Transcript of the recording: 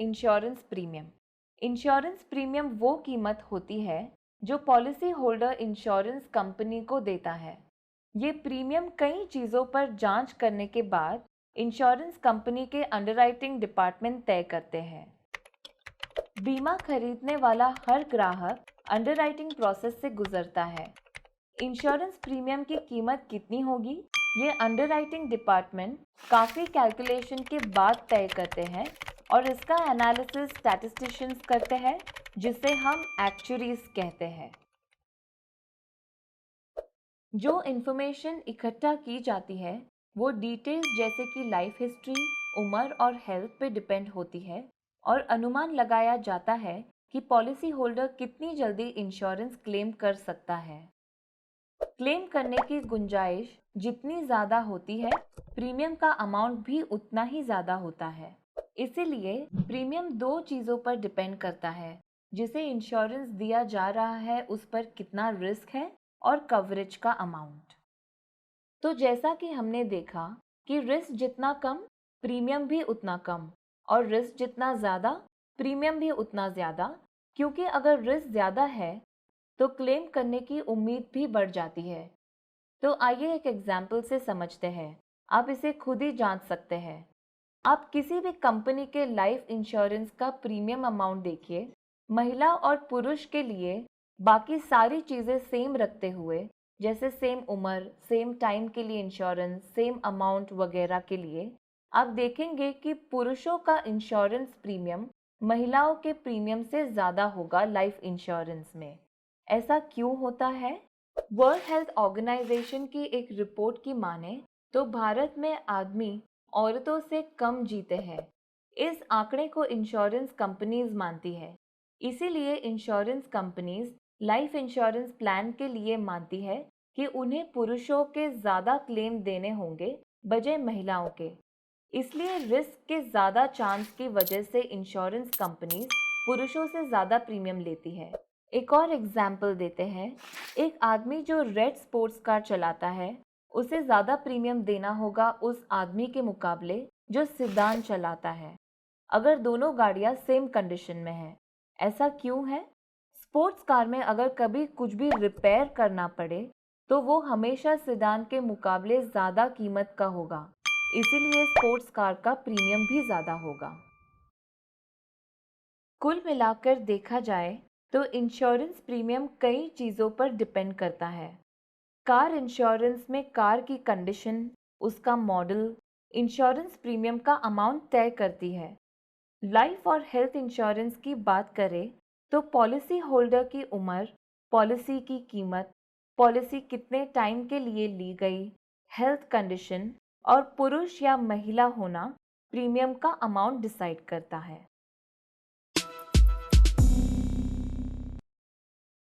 Insurance premium. Insurance premium वो कीमत होती है जो पॉलिसी होल्डर इंश्योरेंस कंपनी को देता है। ये प्रीमियम कई चीज़ों पर जांच करने के बाद इंश्योरेंस कंपनी के अंडरराइटिंग डिपार्टमेंट तय करते हैं। बीमा खरीदने वाला हर ग्राहक अंडरराइटिंग प्रोसेस से गुजरता है। इंश्योरेंस प्रीमियम की कीमत कितनी होगी, ये अंडरराइटिंग डिपार्टमेंट काफ़ी कैलकुलेशन के बाद तय करते हैं और इसका एनालिसिस स्टैटिस्टिशियंस करते हैं, जिसे हम एक्चुअरीज कहते हैं। जो इन्फॉर्मेशन इकट्ठा की जाती है वो डिटेल्स जैसे कि लाइफ हिस्ट्री, उम्र और हेल्थ पे डिपेंड होती है और अनुमान लगाया जाता है कि पॉलिसी होल्डर कितनी जल्दी इंश्योरेंस क्लेम कर सकता है। क्लेम करने की गुंजाइश जितनी ज़्यादा होती है, प्रीमियम का अमाउंट भी उतना ही ज़्यादा होता है। इसीलिए प्रीमियम दो चीज़ों पर डिपेंड करता है, जिसे इंश्योरेंस दिया जा रहा है उस पर कितना रिस्क है और कवरेज का अमाउंट। तो जैसा कि हमने देखा कि रिस्क जितना कम, प्रीमियम भी उतना कम, और रिस्क जितना ज़्यादा, प्रीमियम भी उतना ज़्यादा, क्योंकि अगर रिस्क ज़्यादा है तो क्लेम करने की उम्मीद भी बढ़ जाती है। तो आइए एक एग्जाम्पल से समझते हैं। आप इसे खुद ही जांच सकते हैं। आप किसी भी कंपनी के लाइफ इंश्योरेंस का प्रीमियम अमाउंट देखिए। महिला और पुरुष के लिए बाकी सारी चीज़ें सेम रखते हुए, जैसे सेम उम्र, सेम टाइम के लिए इंश्योरेंस, सेम अमाउंट वगैरह के लिए, आप देखेंगे कि पुरुषों का इंश्योरेंस प्रीमियम महिलाओं के प्रीमियम से ज़्यादा होगा लाइफ इंश्योरेंस में। ऐसा क्यों होता है? वर्ल्ड हेल्थ ऑर्गेनाइजेशन की एक रिपोर्ट की माने तो भारत में आदमी औरतों से कम जीते हैं। इस आंकड़े को इंश्योरेंस कंपनीज मानती है। इसीलिए insurance companies life insurance plan के लिए मानती है कि उन्हें पुरुषों के ज़्यादा क्लेम देने होंगे बजाय महिलाओं के। इसलिए रिस्क के ज़्यादा चांस की वजह से इंश्योरेंस कंपनीज पुरुषों से ज़्यादा प्रीमियम लेती है। एक और एग्जाम्पल देते हैं। एक आदमी जो रेड स्पोर्ट्स कार चलाता है, उसे ज़्यादा प्रीमियम देना होगा उस आदमी के मुकाबले जो सिडान चलाता है, अगर दोनों गाड़ियाँ सेम कंडीशन में हैं। ऐसा क्यों है? स्पोर्ट्स कार में अगर कभी कुछ भी रिपेयर करना पड़े तो वो हमेशा सिडान के मुकाबले ज़्यादा कीमत का होगा। इसीलिए स्पोर्ट्स कार का प्रीमियम भी ज़्यादा होगा। कुल मिलाकर देखा जाए तो इंश्योरेंस प्रीमियम कई चीज़ों पर डिपेंड करता है। कार इंश्योरेंस में कार की कंडीशन, उसका मॉडल, इंश्योरेंस प्रीमियम का अमाउंट तय करती है। लाइफ और हेल्थ इंश्योरेंस की बात करें तो पॉलिसी होल्डर की उम्र, पॉलिसी की कीमत, पॉलिसी कितने टाइम के लिए ली गई, हेल्थ कंडीशन और पुरुष या महिला होना प्रीमियम का अमाउंट डिसाइड करता है।